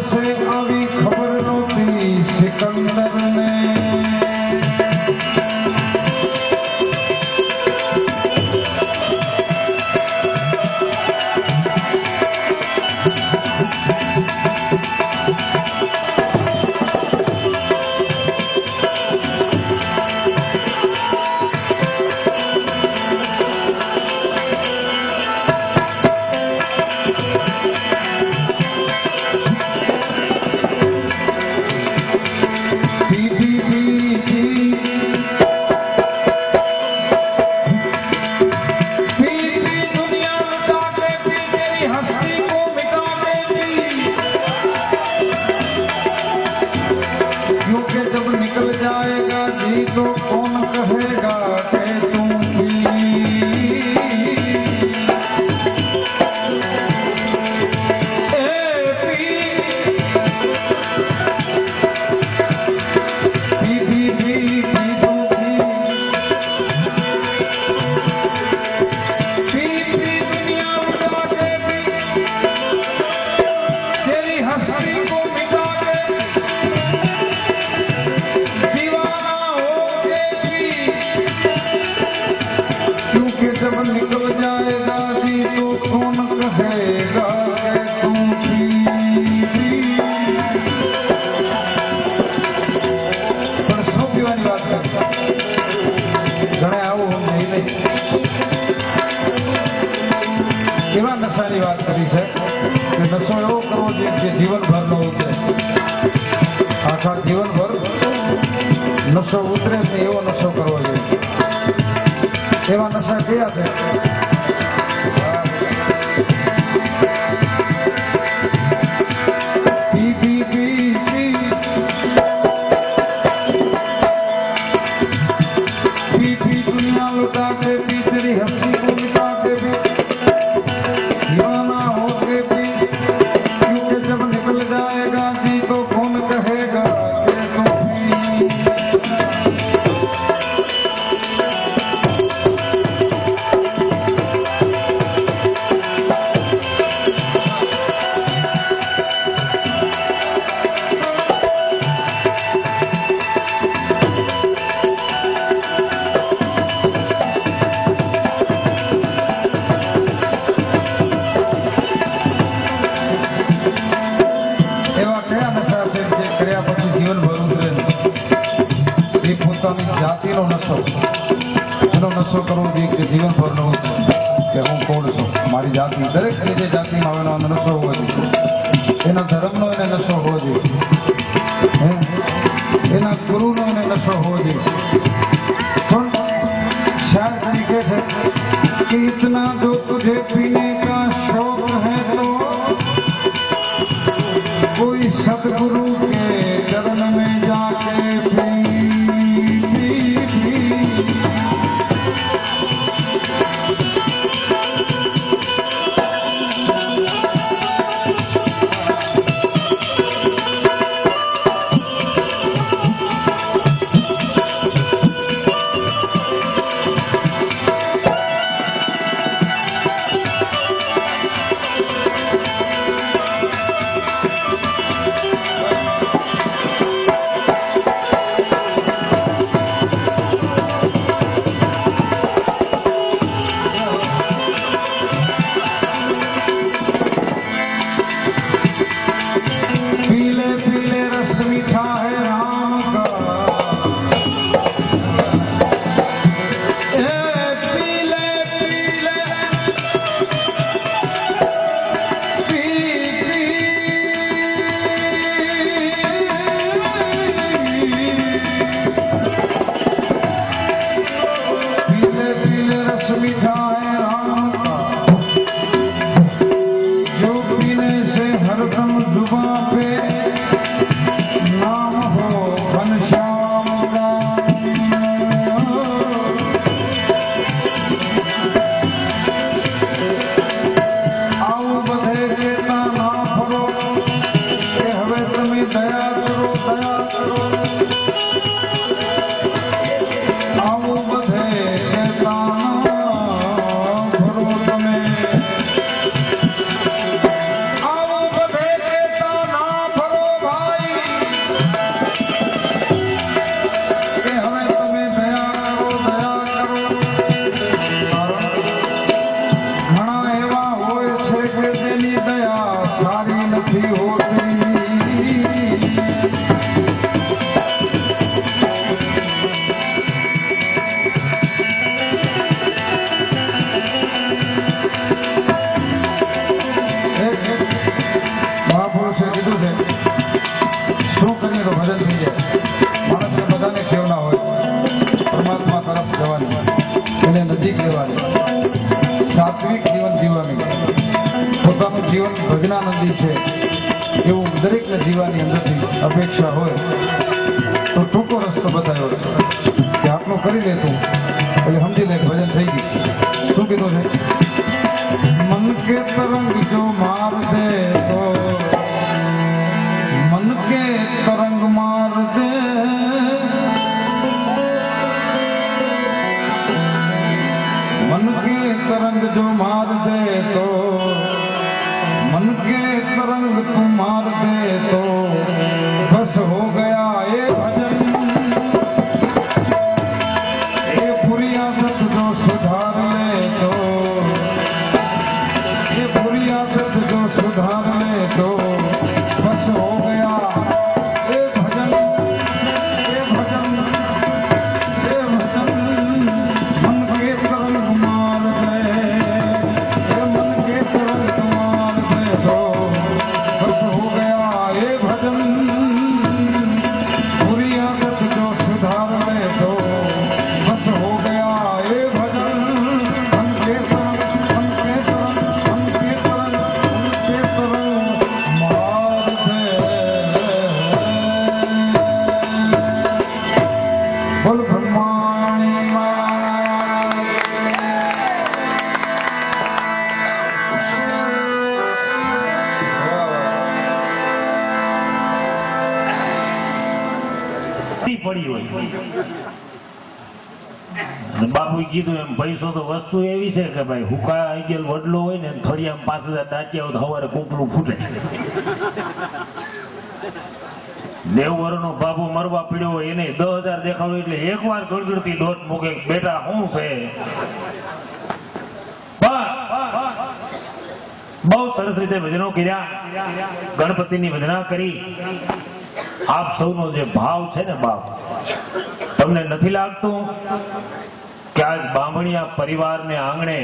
से આવી ખબર નહોતી સિકંદરને એવા નશાની વાત કરી છે કે નશો એવો કરવો જોઈએ કે જીવનભર નો ઉતરે, આખા જીવનભર નશો ઉતરે ને એવો નશો કરવો જોઈએ. એવા નશા કયા છે? જાતિનો નશો, એનો નશો કરવો જોઈએ કે જીવનભરનો કે હું કોણ છું, મારી જાતિ. દરેક જે જાતિમાં એનો નશો હોવો જોઈએ, એના ધર્મનો એને નશો હોવો જોઈએ, એના ગુરુનો એને નશો હોવો જોઈએ. પણ શાયદ તરીકે છે कि इतना जो तुझे पीने का शौक है तो कोई सतगुरु के चरण में जाके पी. દી છે એવું દરેકને જીવાની અંદરથી અપેક્ષા હોય તો ટૂંકો રસ્તો બતાવ્યો છે કે આટલું કરી લે તું એટલે સમજી લે ભજન થઈ ગયું. શું કીધું છે? મન કે તરંગ જો માર દે તો મન કે તરંગ માર દે मन के तरंग जो मार दे तो मन के तरंग तू मार दे तो बस हो गया ये भजन. ये बुरी आदत जो सुधार ले तो ये बुरी आदत जो सुधार ले तो बस हो गया ये भजन. ये भजन ये भजन मन के तरंग मार दे ये मन के तरंग मार दे तो बस हो गया ये भजन. बुरी आदत जो सुधार ले तो बस हो गया ये भजन. मन के तरंग मन के तरंग मन के तरंग मन के तरंग मार दे. बोल ब्रह्माणी माँ પડી હોય. બાપુ કીધું એમ પૈસો તો વસ્તુ એવી છે કે ભાઈ હુકા આવી ગયેલ વડલો હોય ને થોડી આમ 5,000 ટાંચ્યા હોય તો સવારે કૂપલું ફૂટે. 90 વર્ષનો બાપુ મરવા પીડ્યો હોય એને 10,000 દેખાડો એટલે એકવાર ગળગળતી દોટ મૂકે બેટા શું છે. બહુ સરસ રીતે ભજનો કર્યા, ગણપતિની વંદના કરી. આપ સૌનો જે ભાવ છે ને બાપ, તમને નથી લાગતું કે આજ બામણીયા પરિવારને આંગણે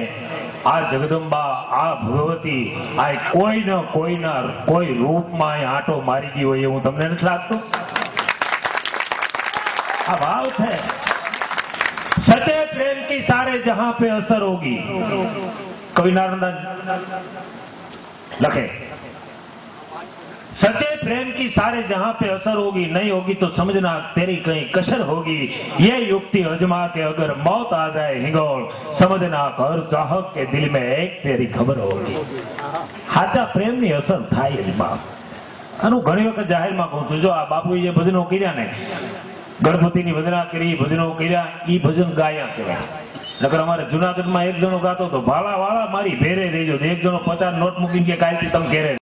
આ જગદંબા આ ભગવતી આ કોઈના કોઈ રૂપમાં આંટો મારી ગઈ હોય એવું તમને નથી લાગતું? આ ભાવ છે. સચે પ્રેમ કી સારે જહાં पे असर होगी. कवि नारायण लखे सच्चे प्रेम की सारे जहां पे असर होगी नहीं होगी तो समझना तेरी कहीं कसर होगी. ये युक्ति अजमा के अगर मौत आ जाए हिंगोल समझना हर चाहक के दिल में एक तेरी खबर होगी. हाथा प्रेम ની અસર થાય જ બાપ. આનું ઘણી વખત જાહેરમાં કહું છું. જો આ બાપુએ જે ભજનો કર્યા ને, ગણપતિની વંદના કરી, ભજનો કર્યા, ઈ ભજન ગાયા કહેવાય. નકર અમારે જુનાગઢમાં એક જણો ગાતો તો ભાલા વાળા મારી ભેરે રહેજો, એક જણો 50 નોટ મૂકીને કે કાલથી તમે ઘેરે